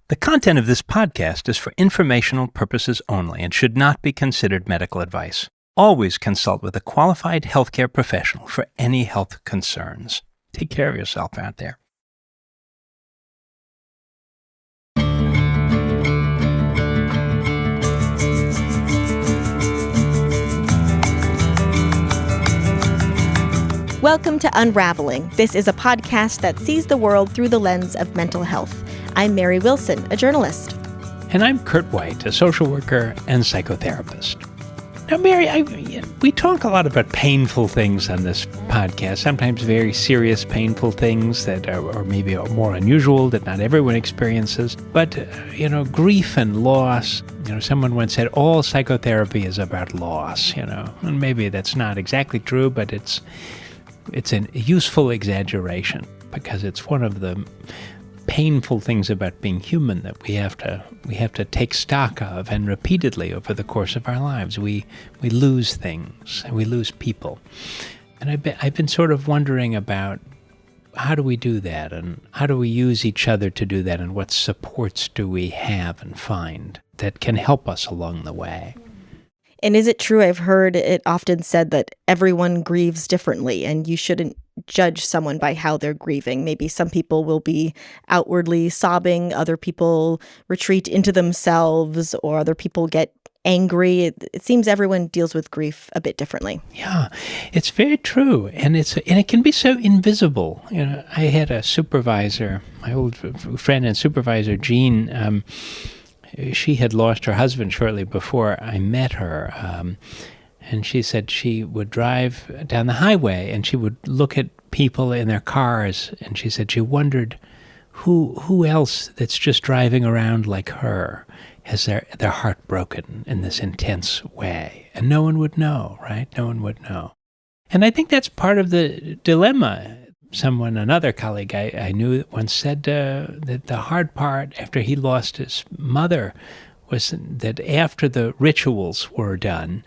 The content of this podcast is for informational purposes only and should not be considered medical advice. Always consult with a qualified healthcare professional for any health concerns. Take care of yourself out there. Welcome to Unraveling. This is a podcast that sees the world through the lens of mental health. I'm Mary Wilson, a journalist. And I'm Kurt White, a social worker and psychotherapist. Now, Mary, we talk a lot about painful things on this podcast, sometimes very serious, painful things that are maybe more unusual that not everyone experiences. But, grief and loss, someone once said all psychotherapy is about loss, and maybe that's not exactly true, but it's a useful exaggeration because it's one of the painful things about being human that we have to take stock of, and repeatedly over the course of our lives we lose things and we lose people. And I've been sort of wondering about how do we do that, and how do we use each other to do that, and what supports do we have and find that can help us along the way. And is it true, I've heard it often said that everyone grieves differently and you shouldn't judge someone by how they're grieving. Maybe some people will be outwardly sobbing, other people retreat into themselves, or other people get angry. It seems everyone deals with grief a bit differently. Yeah, it's very true. And it can be so invisible. I had a supervisor, my old friend and supervisor, Jean. She had lost her husband shortly before I met her, and she said she would drive down the highway and she would look at people in their cars, and she said she wondered who else that's just driving around like her has their heart broken in this intense way, and no one would know, right? No one would know. And I think that's part of the dilemma. Another colleague I knew once said that the hard part after he lost his mother was that after the rituals were done,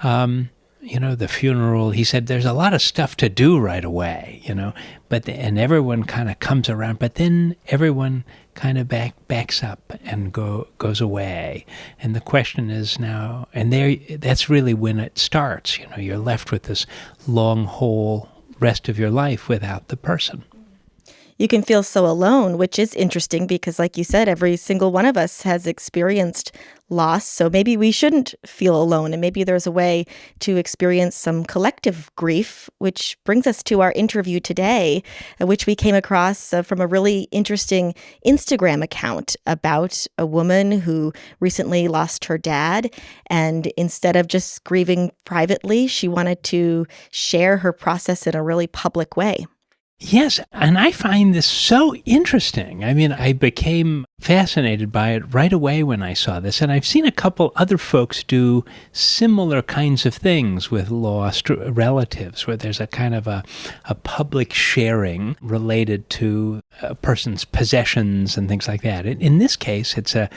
the funeral, he said there's a lot of stuff to do right away, and everyone kind of comes around, but then everyone kind of backs up and goes away. And the question is now, and that's really when it starts, you're left with this long hole rest of your life without the person. You can feel so alone, which is interesting because, like you said, every single one of us has experienced loss. So maybe we shouldn't feel alone, and maybe there's a way to experience some collective grief, which brings us to our interview today, which we came across from a really interesting Instagram account about a woman who recently lost her dad. And instead of just grieving privately, she wanted to share her process in a really public way. Yes, and I find this so interesting. I mean, I became fascinated by it right away when I saw this, and I've seen a couple other folks do similar kinds of things with lost relatives, where there's a kind of a public sharing related to a person's possessions and things like that. In this case, it's an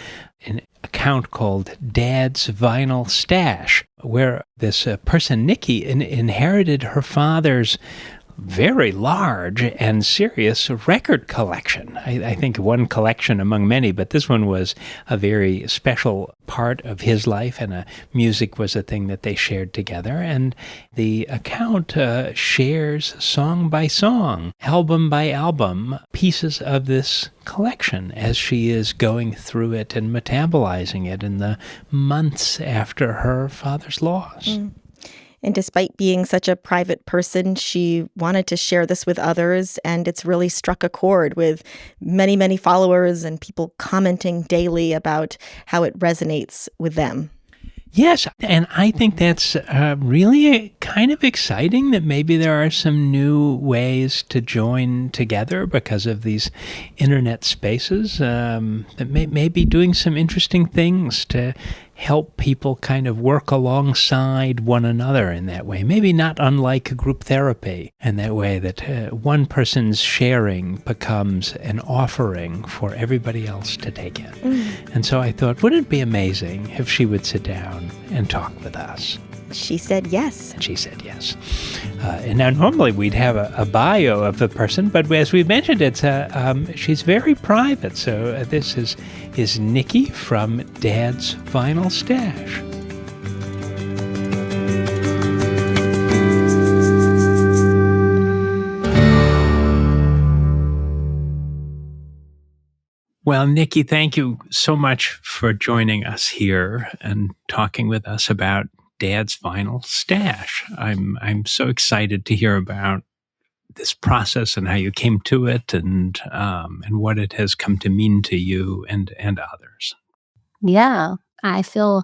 account called Dad's Vinyl Stash, where this person, Nikki, inherited her father's very large and serious record collection. I think one collection among many, but this one was a very special part of his life, and music was a thing that they shared together. And the account shares song by song, album by album, pieces of this collection as she is going through it and metabolizing it in the months after her father's loss. Mm. And despite being such a private person, she wanted to share this with others, and it's really struck a chord with many, many followers and people commenting daily about how it resonates with them. Yes, and I think that's really kind of exciting that maybe there are some new ways to join together because of these internet spaces that may be doing some interesting things to help people kind of work alongside one another in that way. Maybe not unlike group therapy in that way that one person's sharing becomes an offering for everybody else to take in. And so I thought, wouldn't it be amazing if she would sit down and talk with us? She said yes. And she said yes. And now normally we'd have a bio of the person, but as we mentioned, she's very private. So this is Nikki from Dad's Vinyl Stash. Well, Nikki, thank you so much for joining us here and talking with us about Dad's Vinyl Stash. I'm so excited to hear about this process and how you came to it, and what it has come to mean to you and others. Yeah, I feel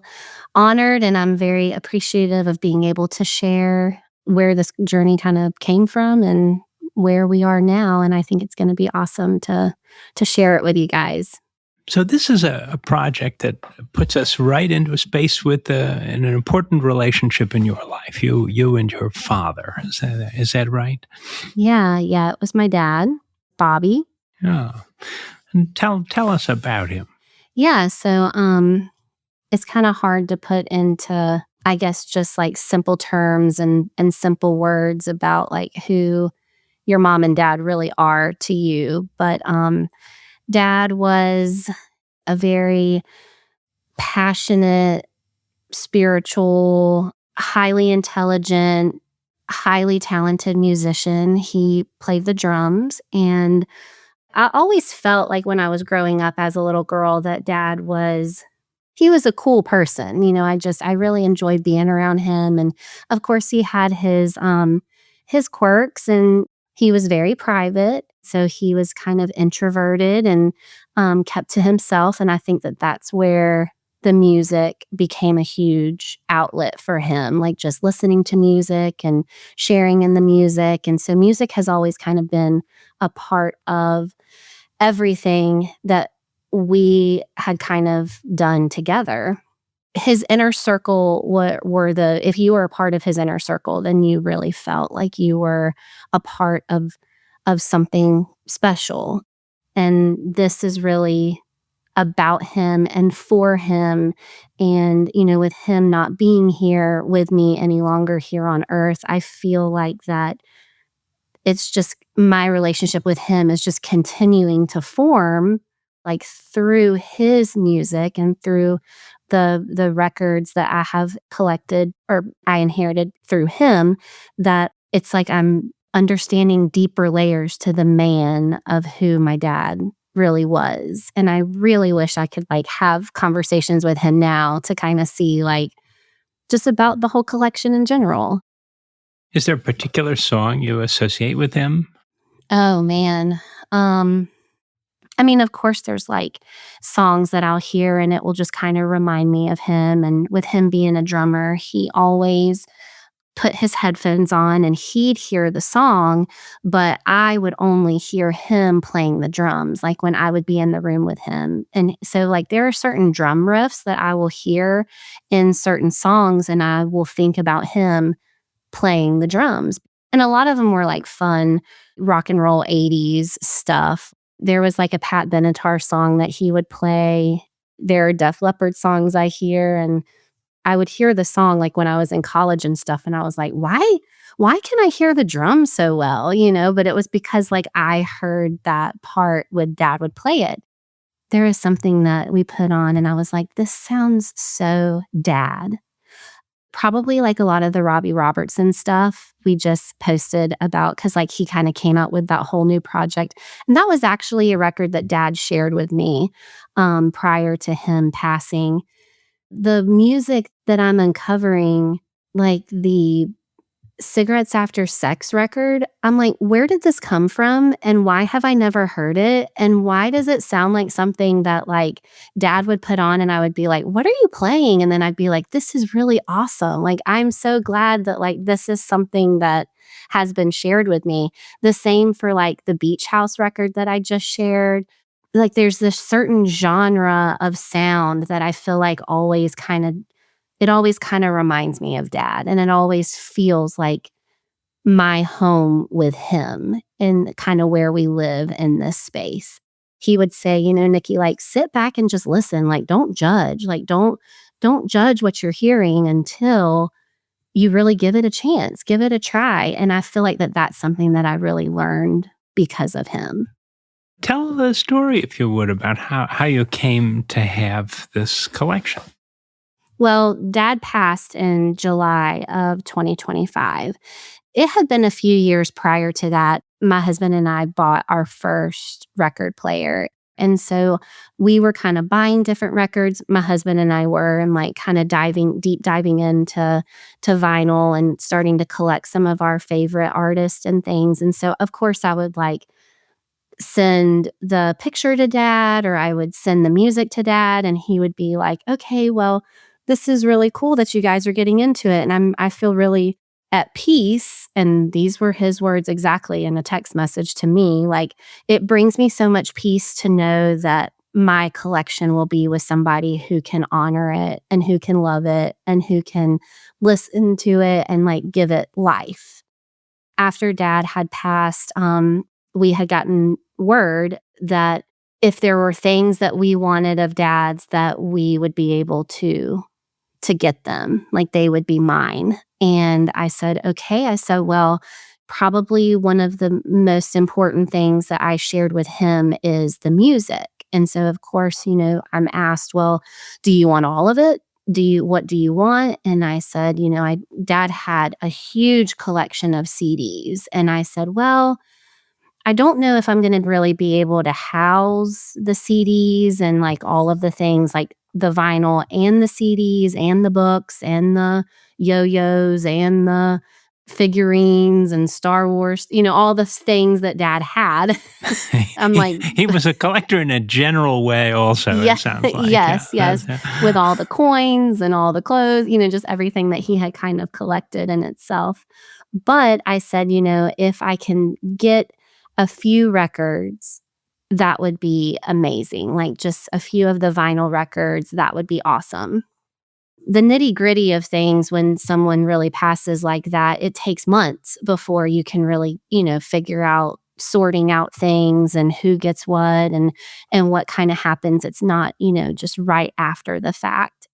honored and I'm very appreciative of being able to share where this journey kind of came from and where we are now. And I think it's going to be awesome to share it with you guys. So this is a project that puts us right into a space with an important relationship in your life. You and your father. Is that right? Yeah, it was my dad, Bobby. Yeah. And tell us about him. Yeah, so it's kind of hard to put into, I guess, just like simple terms and simple words about like who your mom and dad really are to you. But dad was a very passionate, spiritual, highly intelligent, highly talented musician. He played the drums. And I always felt like when I was growing up as a little girl that he was a cool person. I really enjoyed being around him. And of course he had his quirks and he was very private. So he was kind of introverted and kept to himself. And I think that that's where the music became a huge outlet for him, like just listening to music and sharing in the music. And so music has always kind of been a part of everything that we had kind of done together. His inner circle if you were a part of his inner circle, then you really felt like you were a part of something special. And this is really about him and for him. And, with him not being here with me any longer here on earth, I feel like that it's just my relationship with him is just continuing to form like through his music and through the records that I have collected or I inherited through him, that it's like I'm understanding deeper layers to the man of who my dad really was. And I really wish I could like have conversations with him now to kind of see like just about the whole collection in general. Is there a particular song you associate with him? Oh man. I mean, of course there's like songs that I'll hear and it will just kind of remind me of him. And with him being a drummer, he always put his headphones on and he'd hear the song, but I would only hear him playing the drums, like when I would be in the room with him. And so like there are certain drum riffs that I will hear in certain songs and I will think about him playing the drums. And a lot of them were like fun rock and roll 80s stuff. There was like a Pat Benatar song that he would play. There are Def Leppard songs I hear, and I would hear the song like when I was in college and stuff, and I was like, why can I hear the drums so well? But it was because like I heard that part when dad would play it. There is something that we put on and I was like, this sounds so dad. Probably like a lot of the Robbie Robertson stuff we just posted about, because like he kind of came out with that whole new project. And that was actually a record that dad shared with me prior to him passing. The music that I'm uncovering, like the Cigarettes After Sex record, I'm like, where did this come from? And why have I never heard it? And why does it sound like something that like dad would put on and I would be like, what are you playing? And then I'd be like, this is really awesome. Like, I'm so glad that like this is something that has been shared with me. The same for like the Beach House record that I just shared. Like there's this certain genre of sound that I feel like always kind of reminds me of dad. And it always feels like my home with him and kind of where we live in this space. He would say, Nikki, like sit back and just listen. Like don't judge. Like don't judge what you're hearing until you really give it a chance, give it a try. And I feel like that's something that I really learned because of him. Tell the story, if you would, about how you came to have this collection. Well, Dad passed in July of 2025. It had been a few years prior to that. My husband and I bought our first record player. And so we were kind of buying different records. My husband and I were, and like kind of deep diving into vinyl and starting to collect some of our favorite artists and things. And so, of course, I would like send the picture to Dad, or I would send the music to Dad, and he would be like, okay, well, this is really cool that you guys are getting into it. And I feel really at peace. And these were his words exactly in a text message to me. Like, it brings me so much peace to know that my collection will be with somebody who can honor it and who can love it and who can listen to it and like give it life. After Dad had passed, we had gotten word that if there were things that we wanted of Dad's, that we would be able to get them, like they would be mine. And I said, okay. I said, well, probably one of the most important things that I shared with him is the music. And so, of course, I'm asked, well, do you want all of it? What do you want? And I said, Dad had a huge collection of CDs. And I said, well, I don't know if I'm going to really be able to house the CDs and like all of the things, like the vinyl and the CDs and the books and the yo-yos and the figurines and Star Wars, all the things that Dad had. I'm like, he was a collector in a general way also, yeah, it sounds like. yes, Yeah. yes, with all the coins and all the clothes, just everything that he had kind of collected in itself. But I said, if I can get a few records, that would be amazing. Like just a few of the vinyl records, that would be awesome. The nitty-gritty of things when someone really passes like that, it takes months before you can really, figure out sorting out things and who gets what and what kind of happens. It's not, just right after the fact.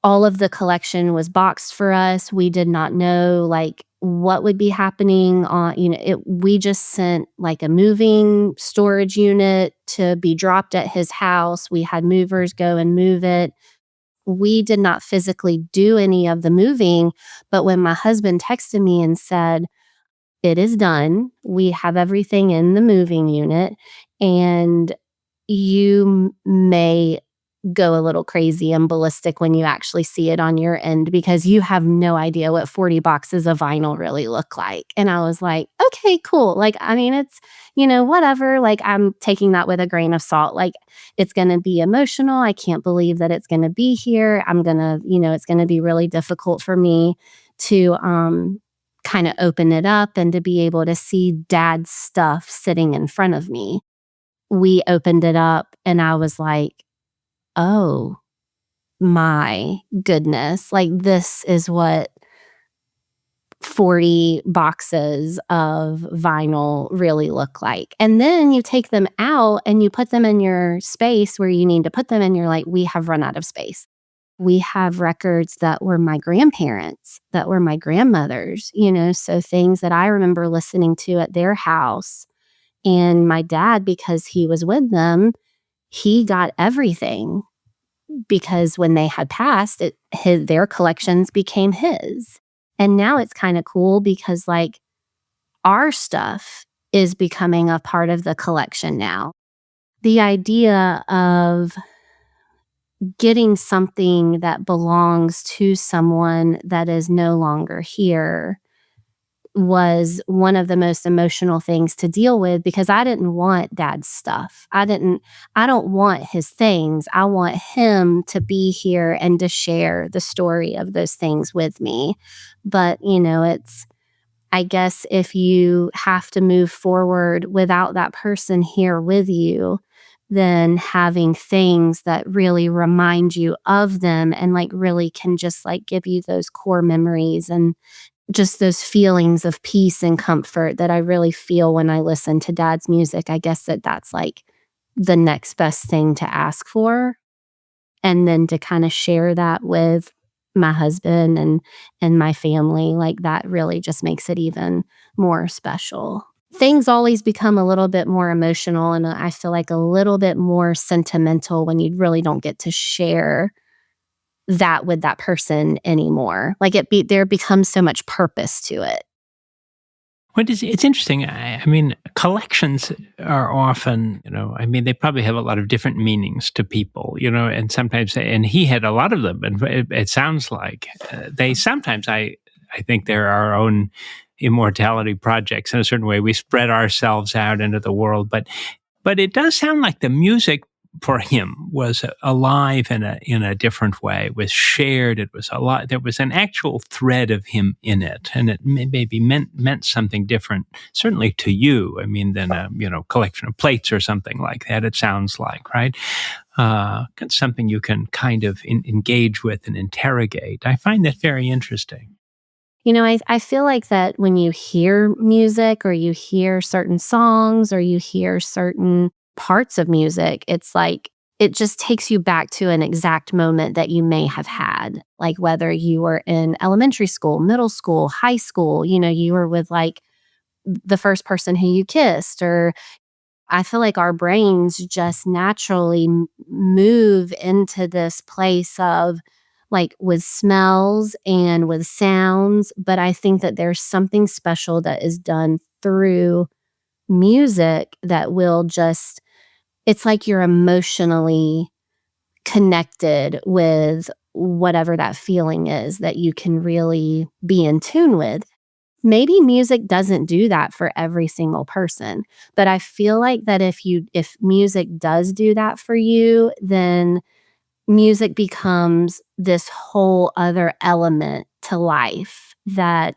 All of the collection was boxed for us. We did not know like what would be happening on, we just sent like a moving storage unit to be dropped at his house. We had movers go and move it. We did not physically do any of the moving, but when my husband texted me and said, it is done, we have everything in the moving unit, and you may go a little crazy and ballistic when you actually see it on your end because you have no idea what 40 boxes of vinyl really look like. And I was like, okay, cool. Like, I mean, it's, whatever. Like, I'm taking that with a grain of salt. Like, it's going to be emotional. I can't believe that it's going to be here. I'm going to, it's going to be really difficult for me to kind of open it up and to be able to see Dad's stuff sitting in front of me. We opened it up and I was like, oh my goodness, like this is what 40 boxes of vinyl really look like. And then you take them out and you put them in your space where you need to put them, and you're like, we have run out of space. We have records that were my grandparents, that were my grandmothers, so things that I remember listening to at their house. And my dad, because he was with them, he got everything because when they had passed, their collections became his. And now it's kind of cool because like our stuff is becoming a part of the collection now. The idea of getting something that belongs to someone that is no longer here was one of the most emotional things to deal with because I didn't want Dad's stuff. I don't want his things. I want him to be here and to share the story of those things with me. But, I guess if you have to move forward without that person here with you, then having things that really remind you of them and like really can just like give you those core memories and just those feelings of peace and comfort that I really feel when I listen to Dad's music. I guess that's like the next best thing to ask for. And then to kind of share that with my husband and my family, like, that really just makes it even more special. Things always become a little bit more emotional, and I feel like a little bit more sentimental when you really don't get to share that with that person anymore. Like, there becomes so much purpose to it. It's interesting. I mean, collections are often, I mean, they probably have a lot of different meanings to people, and sometimes, and he had a lot of them, and it sounds like they sometimes, I think they're our own immortality projects in a certain way. We spread ourselves out into the world, but it does sound like the music for him was alive in a different way, was shared. It was a lot. There was an actual thread of him in it, and it maybe meant something different, certainly to you. I mean, than a collection of plates or something like that. It sounds like, right? It's something you can kind of engage with and interrogate. I find that very interesting. I feel like that when you hear music or you hear certain songs or you hear certain parts of music, it's like it just takes you back to an exact moment that you may have had. Like whether you were in elementary school, middle school, high school, you were with like the first person who you kissed, or I feel like our brains just naturally move into this place of like with smells and with sounds. But I think that there's something special that is done through music that will just, it's like you're emotionally connected with whatever that feeling is that you can really be in tune with. Maybe music doesn't do that for every single person, but I feel like that if music does do that for you, then music becomes this whole other element to life that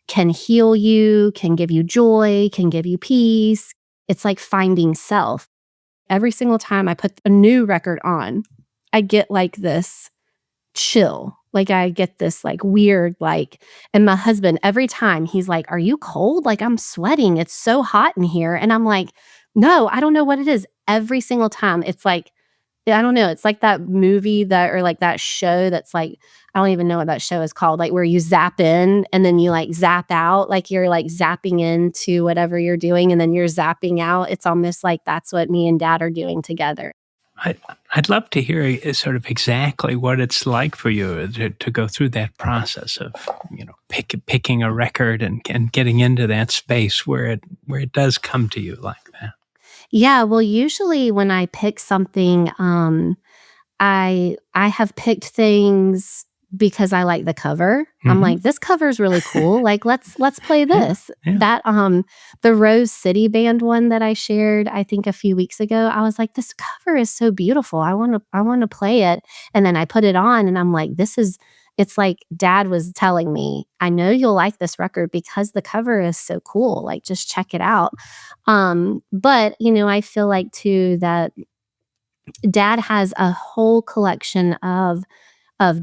can heal you, can give you joy, can give you peace. It's like finding self. Every single time I put a new record on, I get like this chill. Like I get this like weird, like, and my husband, every time he's like, "Are you cold? Like I'm sweating. It's so hot in here." And I'm like, "No, I don't know what it is." Every single time it's like, I don't know. It's like that movie that, or like that show that's like, I don't even know what that show is called, like where you zap in and then you like zap out, like you're like zapping into whatever you're doing and then you're zapping out. It's almost like that's what me and dad are doing together. I'd love to hear sort of exactly what it's like for you to go through that process of picking a record and getting into that space where it does come to you like that. Yeah, well, usually when I pick something, I have picked things because I like the cover. I'm Hmm. like, "This cover is really cool, like, let's play Yeah, this." yeah. That, the Rose City Band one that I shared, I think a few weeks ago, I was like, "This cover is so beautiful, I wanna play it," and then I put it on and I'm like, "This is," it's like dad was telling me, "I know you'll like this record because the cover is so cool, like, just check it out." But, I feel like too that dad has a whole collection of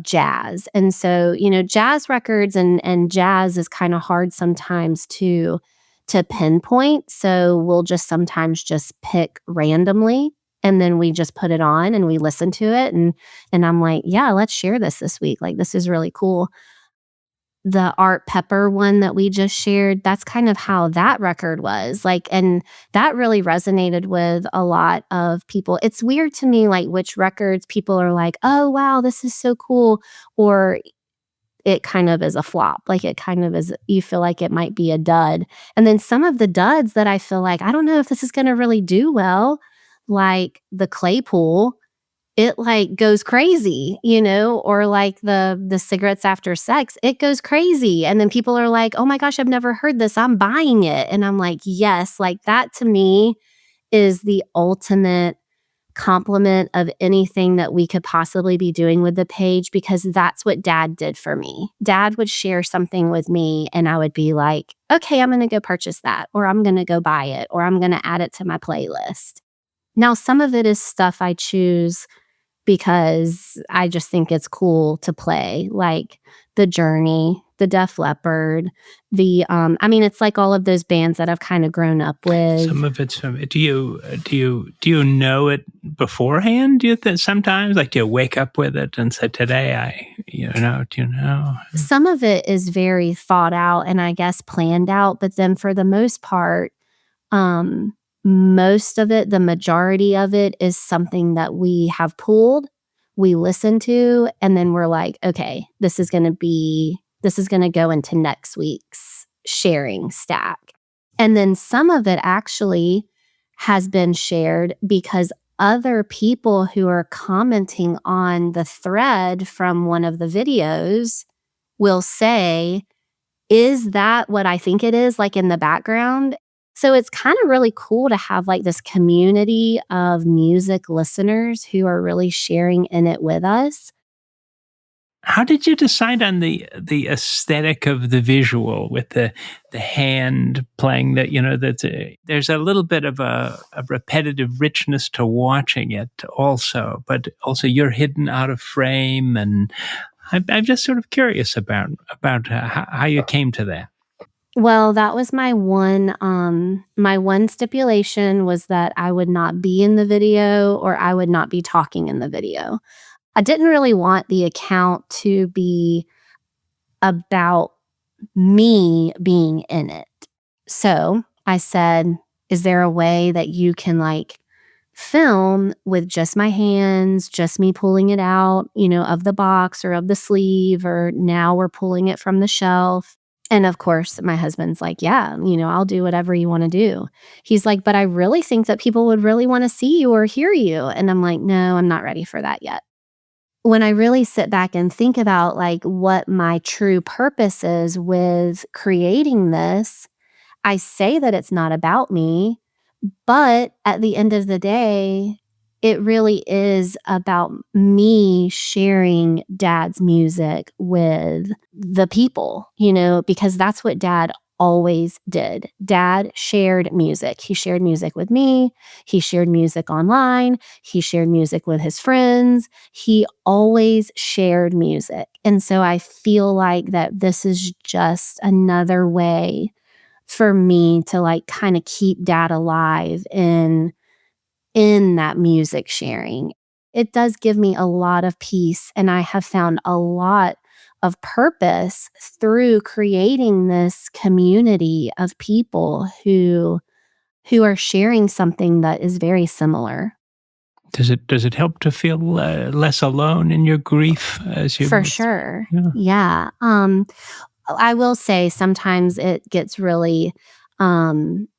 jazz. And so, jazz records and jazz is kind of hard sometimes to pinpoint. So we'll just sometimes just pick randomly and then we just put it on and we listen to it and I'm like, "Yeah, let's share this week. Like this is really cool." The Art Pepper one that we just shared, that's kind of how that record was, like, and that really resonated with a lot of people. It's weird to me, like, which records people are like, "Oh, wow, this is so cool," or it kind of is a flop, like, it kind of is, you feel like it might be a dud, and then some of the duds that I feel like, I don't know if this is gonna really do well, like the Claypool, it, like, goes crazy, or like the Cigarettes After Sex, it goes crazy, and then people are like, "Oh my gosh, I've never heard this, I'm buying it," and I'm like, "Yes," like, that to me is the ultimate compliment of anything that we could possibly be doing with the page because that's what dad did for me. Dad would share something with me, and I would be like, "Okay, I'm gonna go purchase that," or "I'm gonna go buy it," or "I'm gonna add it to my playlist." Now, some of it is stuff I choose because I just think it's cool to play, like The Journey, the Def Leppard, I mean, it's like all of those bands that I've kind of grown up with. Some of it's from. Do you know it beforehand? Do you think sometimes, like, do you wake up with it and say, "Today, Do you know? Some of it is very thought out and I guess planned out, but then for the most part, um, most of it, the majority of it is something that we have pulled, we listen to, and then we're like, okay, this is going to go into next week's sharing stack. And then some of it actually has been shared because other people who are commenting on the thread from one of the videos will say, is that what I think it is, like in the background? So it's kind of really cool to have like this community of music listeners who are really sharing in it with us. How did you decide on the aesthetic of the visual with the hand playing there's a little bit of a repetitive richness to watching it also, but also you're hidden out of frame, and I'm just sort of curious about how you came to that. Well, that was my one stipulation was that I would not be in the video or I would not be talking in the video. I didn't really want the account to be about me being in it. So I said, is there a way that you can like film with just my hands, just me pulling it out, of the box or of the sleeve, or now we're pulling it from the shelf? And of course, my husband's like, yeah, I'll do whatever you want to do. He's like, but I really think that people would really want to see you or hear you. And I'm like, no, I'm not ready for that yet. When I really sit back and think about like what my true purpose is with creating this, I say that it's not about me, but at the end of the day, it really is about me sharing Dad's music with the people, because that's what Dad always did. Dad shared music. He shared music with me. He shared music online. He shared music with his friends. He always shared music. And so I feel like that this is just another way for me to like kind of keep Dad alive in that music sharing. It does give me a lot of peace, and I have found a lot of purpose through creating this community of people who are sharing something that is very similar. Does it help to feel less alone in your grief as you? For sure. Yeah. Yeah. I will say sometimes it gets really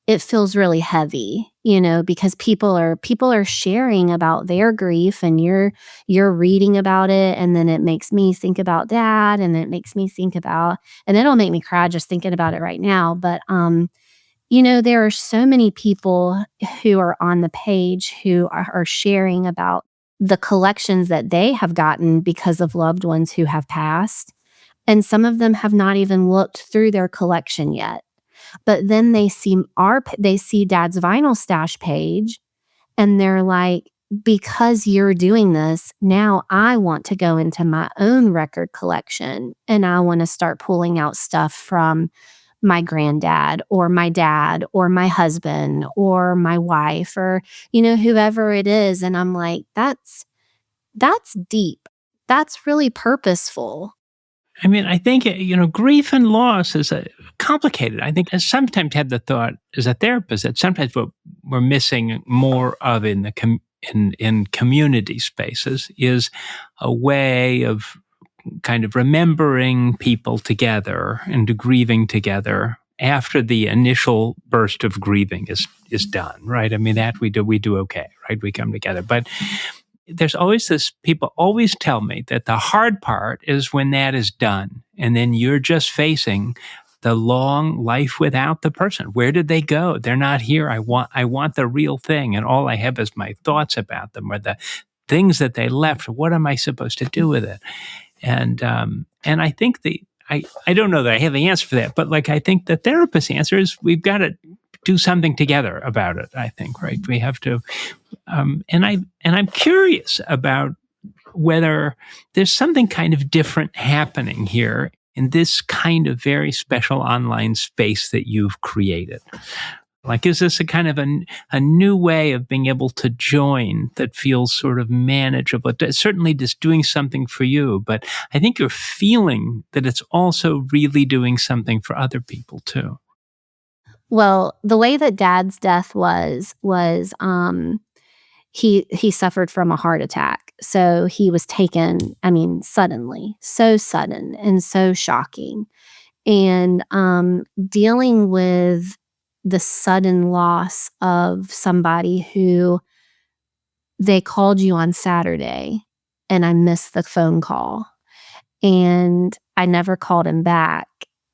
it feels really heavy, because people are sharing about their grief, and you're reading about it, and then it makes me think about Dad, and it makes me think about, and it'll make me cry just thinking about it right now, but there are so many people who are on the page who are sharing about the collections that they have gotten because of loved ones who have passed. And some of them have not even looked through their collection yet. But then they see Dad's vinyl stash page, and they're like, because you're doing this, now I want to go into my own record collection, and I want to start pulling out stuff from my granddad or my dad or my husband or my wife or, whoever it is. And I'm like, that's deep. That's really purposeful. I mean, I think, grief and loss is complicated. I think I sometimes had the thought as a therapist that sometimes what we're missing more of in the in community spaces is a way of kind of remembering people together and grieving together after the initial burst of grieving is done, right? I mean, that we do okay, right? We come together. But there's always people always tell me that the hard part is when that is done. And then you're just facing the long life without the person. Where did they go? They're not here. I want the real thing. And all I have is my thoughts about them or the things that they left. What am I supposed to do with it? And I think I don't know that I have the answer for that, but like I think the therapist's answer is we've got to do something together about it. I think, right? We have to, and I'm curious about whether there's something kind of different happening here. in this kind of very special online space that you've created? Like, is this a kind of a new way of being able to join that feels sort of manageable? It's certainly just doing something for you, but I think you're feeling that it's also really doing something for other people too. Well, the way that Dad's death was he suffered from a heart attack. So he was taken, I mean, suddenly, so sudden and so shocking. And dealing with the sudden loss of somebody who they called you on Saturday and I missed the phone call and I never called him back.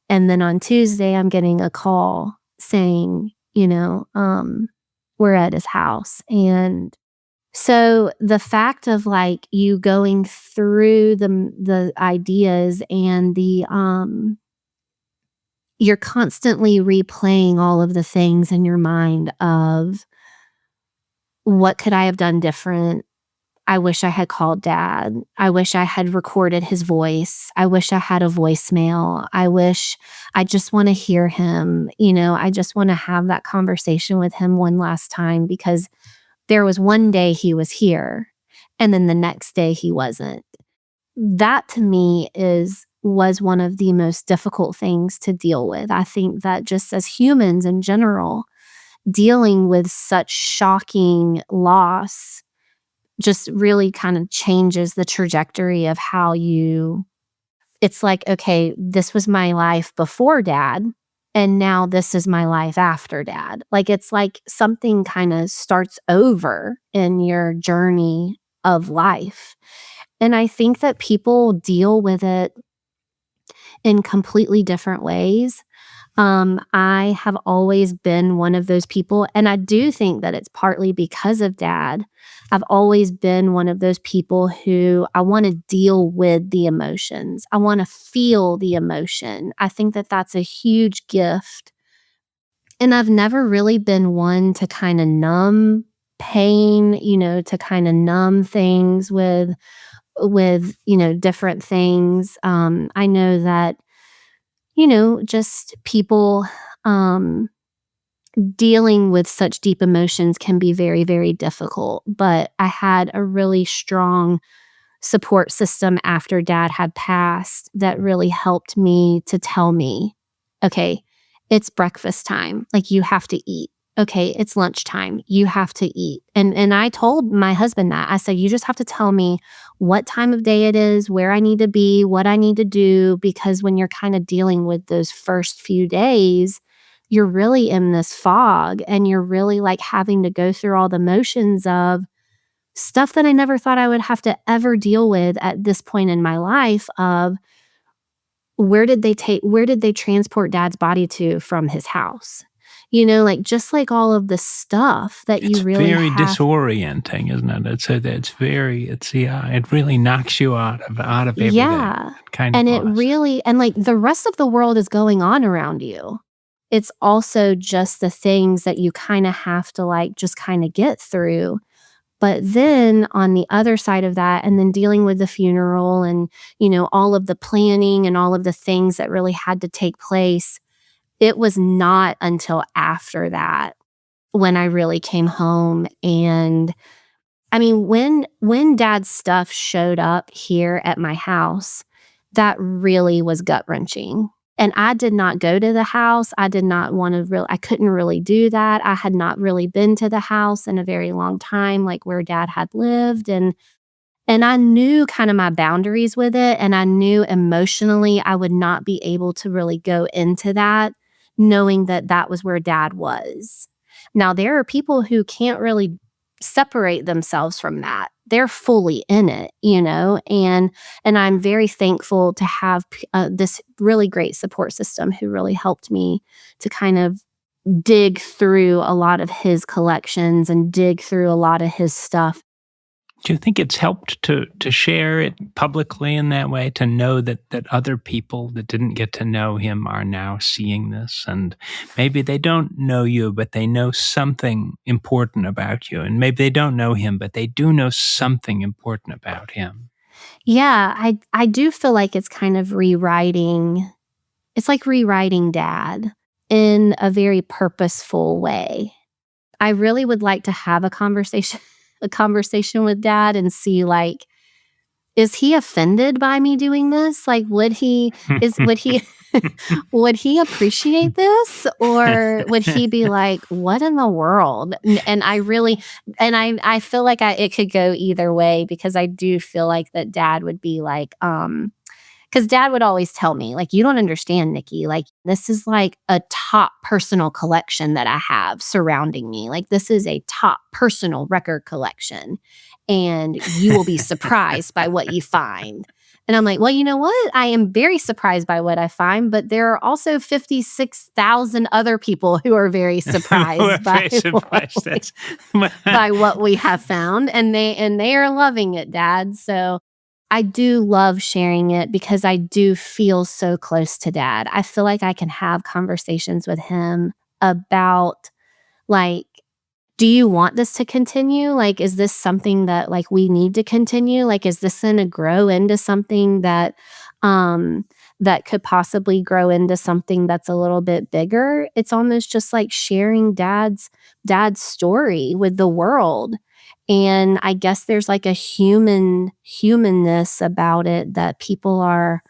And then on Tuesday, I'm getting a call saying, we're at his house. And so the fact of like you going through the ideas and you're constantly replaying all of the things in your mind of what could I have done different? I wish I had called Dad. I wish I had recorded his voice. I wish I had a voicemail. I just want to hear him. I just want to have that conversation with him one last time because there was one day he was here and then the next day he wasn't. That to me was one of the most difficult things to deal with. I think that just as humans in general, dealing with such shocking loss just really kind of changes the trajectory of how it's like, okay, this was my life before Dad, and now this is my life after Dad. Like, it's like something kind of starts over in your journey of life. And I think that people deal with it in completely different ways. I have always been one of those people, and I do think that it's partly because of Dad. I've always been one of those people who I want to deal with the emotions. I want to feel the emotion. I think that that's a huge gift. And I've never really been one to kind of numb pain, to kind of numb things with different things. I know that just people dealing with such deep emotions can be very, very difficult. But I had a really strong support system after Dad had passed that really helped me to tell me, okay, it's breakfast time. Like, you have to eat. Okay, it's lunchtime. You have to eat. And I told my husband that. I said, you just have to tell me what time of day it is, where I need to be, what I need to do, because when you're kind of dealing with those first few days, you're really in this fog and you're really like having to go through all the motions of stuff that I never thought I would have to ever deal with at this point in my life of where did they transport Dad's body to from his house? Like just like all of the stuff that It's you really very have. disorienting, isn't it? It really knocks you out of everything. Yeah. Kind of And it lost. really, and like the rest of the world is going on around you. It's also just the things that you kind of have to like just kind of get through. But then on the other side of that, and then dealing with the funeral and, all of the planning and all of the things that really had to take place, it was not until after that when I really came home. And I mean, when Dad's stuff showed up here at my house, that really was gut-wrenching. And I did not go to the house. I did not want to I couldn't really do that. I had not really been to the house in a very long time, like where Dad had lived. And I knew kind of my boundaries with it. And I knew emotionally I would not be able to really go into that, knowing that that was where Dad was. Now, there are people who can't really separate themselves from that. They're fully in it, and I'm very thankful to have this really great support system who really helped me to kind of dig through a lot of his collections and dig through a lot of his stuff. Do you think it's helped to share it publicly in that way, to know that other people that didn't get to know him are now seeing this, and maybe they don't know you, but they know something important about you, and maybe they don't know him, but they do know something important about him? Yeah, I do feel like it's kind of rewriting it's like rewriting Dad in a very purposeful way. I really would like to have a conversation a conversation with Dad and see, like, is he offended by me doing this? Like, would he would he appreciate this? Or would he be like, "What in the world?" And I really and I feel like it could go either way because I do feel like that Dad would be like, because Dad would always tell me, like, "You don't understand, Nikki. Like, this is like a top personal collection that I have surrounding me. Like, this is a top personal record collection, and you will be surprised by what you find." And I'm like, "Well, you know what? I am very surprised by what I find, but there are also 56,000 other people who are very We're surprised very surprised. by what we have found, and they are loving it, Dad." So I do love sharing it because I do feel so close to Dad. I feel like I can have conversations with him about, like, do you want this to continue? Like, is this something that, like, we need to continue? Like, is this gonna grow into something um, that could possibly grow into something that's a little bit bigger? It's almost just like sharing dad's story with the world. And I guess there's like a humanness about it that people are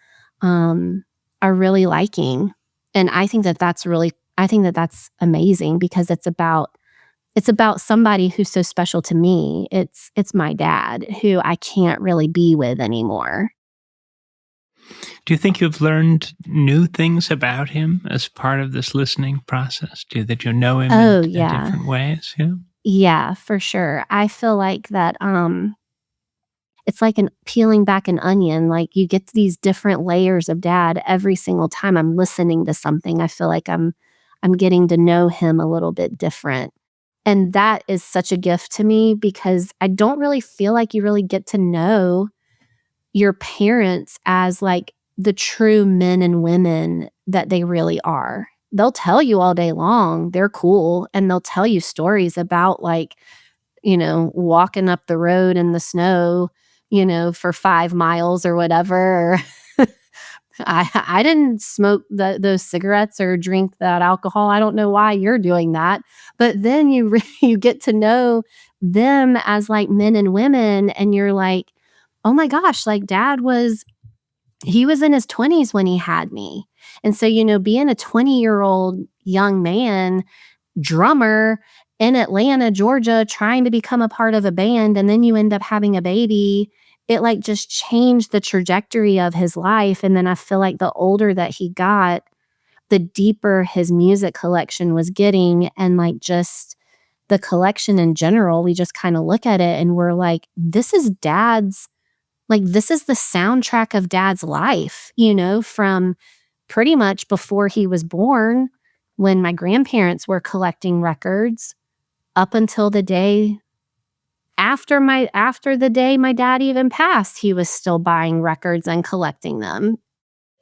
really liking. And I think that that's amazing because it's about somebody who's so special to me. It's my dad who I can't really be with anymore. Do you think you've learned new things about him as part of this listening process? That you know him Oh, in yeah. different ways? Yeah. Yeah, for sure. I feel like that, it's like an peeling back an onion, like, you get these different layers of dad every single time I'm listening to something. I feel like I'm getting to know him a little bit different, and that is such a gift to me because I don't really feel like you really get to know your parents as, like, the true men and women that they really are. They'll tell you all day long they're cool, and they'll tell you stories about, like, walking up the road in the snow, for 5 miles or whatever. I didn't smoke those cigarettes or drink that alcohol. I don't know why you're doing that. But then you get to know them as, like, men and women, and you're like, "Oh my gosh, like, Dad was he was in his 20s when he had me." And so, being a 20-year-old young man drummer in Atlanta, Georgia, trying to become a part of a band, and then you end up having a baby, it, like, just changed the trajectory of his life. And then I feel like the older that he got, the deeper his music collection was getting, and, like, just the collection in general, we just kinda look at it and we're like, this is the soundtrack of Dad's life, from pretty much before he was born, when my grandparents were collecting records, up until the day after the day my dad even passed, he was still buying records and collecting them.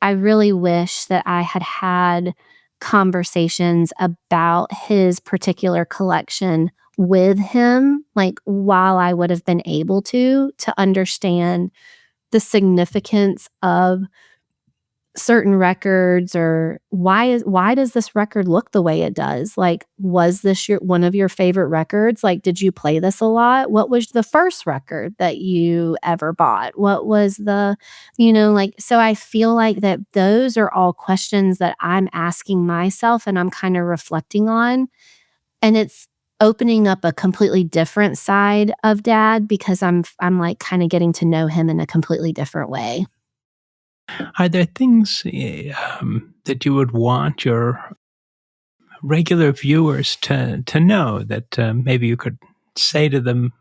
I really wish that I had had conversations about his particular collection with him, like, while I would have been able to understand the significance of certain records, or why does this record look the way it does? Like, was this one of your favorite records? Like, did you play this a lot? What was the first record that you ever bought? What was like, so I feel like that those are all questions that I'm asking myself and I'm kind of reflecting on, and it's opening up a completely different side of Dad because I'm like kind of getting to know him in a completely different way. Are there things that you would want your regular viewers to know that maybe you could say to them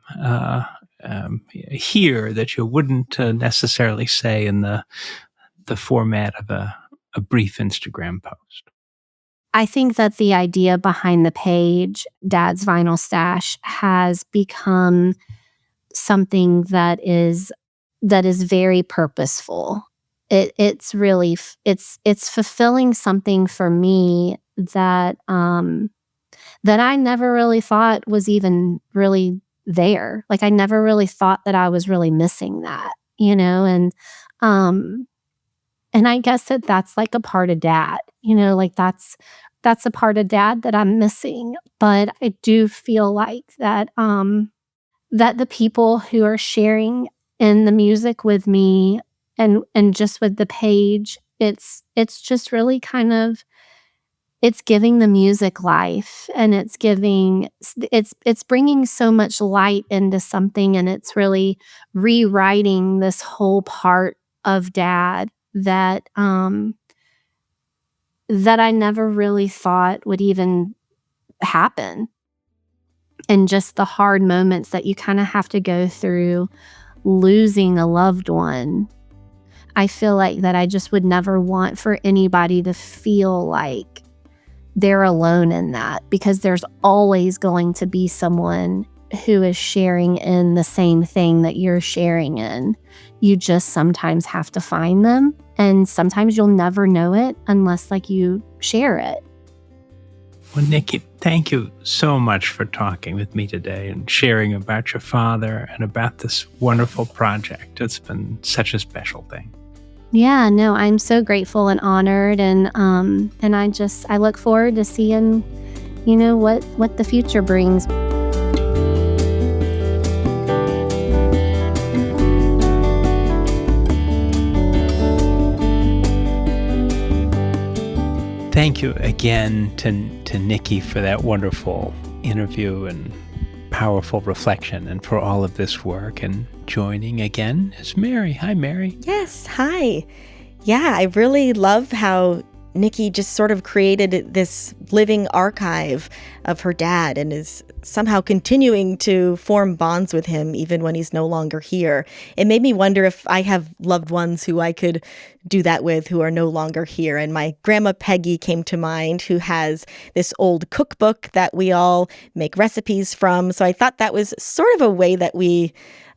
here that you wouldn't necessarily say in the format of a brief Instagram post? I think that the idea behind the page, Dad's Vinyl Stash, has become something that is very purposeful. It's really it's fulfilling something for me that I never really thought was even really there. Like, I never really thought that I was really missing that. and um and I guess that's like a part of dad, like that's a part of dad that I'm missing. But I do feel like that the people who are sharing in the music with me and just with the page, it's just really kind of it's giving the music life, and it's bringing so much light into something, and it's really rewriting this whole part of dad that I never really thought would even happen. And just the hard moments that you kind of have to go through losing a loved one. I feel like that I just would never want for anybody to feel like they're alone in that, because there's always going to be someone who is sharing in the same thing that you're sharing in. You just sometimes have to find them, and sometimes you'll never know it unless like you share it. Well, Nikki, thank you so much for talking with me today and sharing about your father and about this wonderful project. It's been such a special thing. Yeah, no, I'm so grateful and honored, and I look forward to seeing, what the future brings. Thank you again to Nikki for that wonderful interview and powerful reflection, and for all of this work. And joining again is Mary. Hi, Mary. Yes, hi. Yeah, I really love how Nikki just sort of created this living archive of her dad and is somehow continuing to form bonds with him even when he's no longer here. It made me wonder if I have loved ones who I could do that with who are no longer here. And my grandma Peggy came to mind, who has this old cookbook that we all make recipes from. So I thought that was sort of a way that we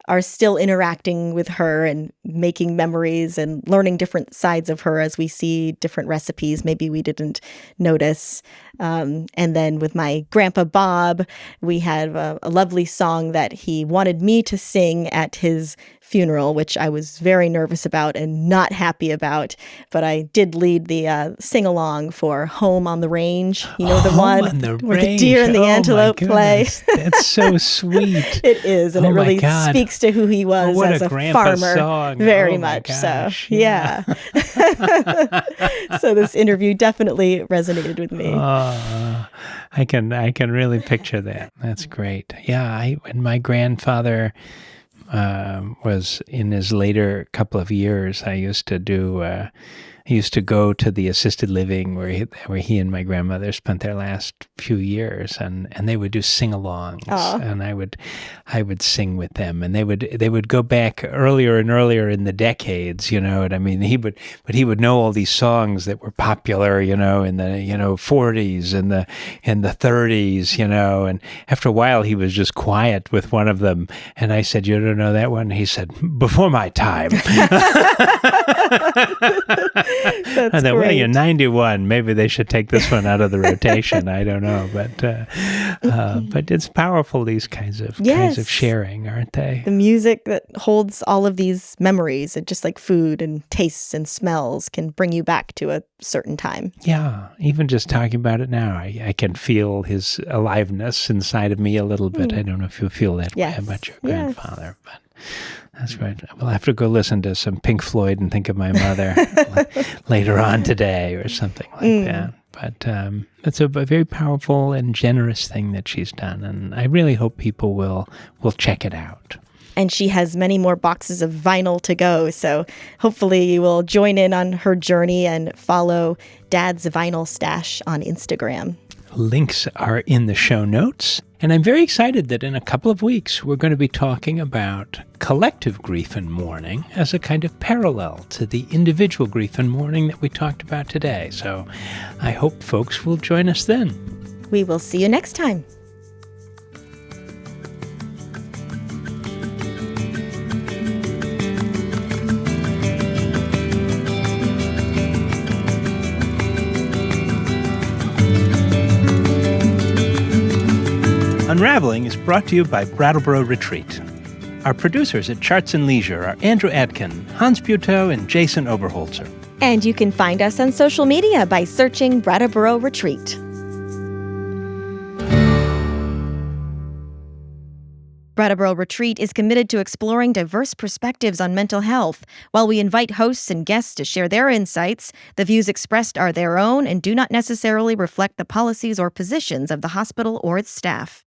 are still interacting with her and making memories and learning different sides of her as we see different recipes maybe we didn't notice. And then with my grandpa Bob, we had a lovely song that he wanted me to sing at his funeral, which I was very nervous about and not happy about. But I did lead the sing-along for Home on the Range. You know, the one where the deer and the antelope play. That's so sweet. It is, and it really speaks to who he was as a farmer. Song. Very much so. Yeah. So this interview definitely resonated with me. I can really picture that. That's great. Yeah, when my grandfather was in his later couple of years, I used to go to the assisted living where he and my grandmother spent their last few years, and they would do sing-alongs, and I would sing with them, and they would go back earlier and earlier in the decades, what I mean. He would know all these songs that were popular, in the 40s and the 30s, and after a while he was just quiet with one of them, and I said, "You don't know that one?" He said, "Before my time." That's I thought, great. well, you're 91. Maybe they should take this one out of the rotation. I don't know, but it's powerful. These kinds of sharing, aren't they? The music that holds all of these memories, and just like food and tastes and smells, can bring you back to a certain time. Yeah, even just talking about it now, I can feel his aliveness inside of me a little bit. I don't know if you feel that way about your grandfather, but. That's right. We'll have to go listen to some Pink Floyd and think of my mother later on today or something like that. But it's a very powerful and generous thing that she's done, and I really hope people will check it out. And she has many more boxes of vinyl to go, so hopefully you will join in on her journey and follow Dad's Vinyl Stash on Instagram. Links are in the show notes. And I'm very excited that in a couple of weeks, we're going to be talking about collective grief and mourning as a kind of parallel to the individual grief and mourning that we talked about today. So I hope folks will join us then. We will see you next time. Unraveling is brought to you by Brattleboro Retreat. Our producers at Charts and Leisure are Andrew Adkin, Hans Butow, and Jason Oberholzer. And you can find us on social media by searching Brattleboro Retreat. Brattleboro Retreat is committed to exploring diverse perspectives on mental health. While we invite hosts and guests to share their insights, the views expressed are their own and do not necessarily reflect the policies or positions of the hospital or its staff.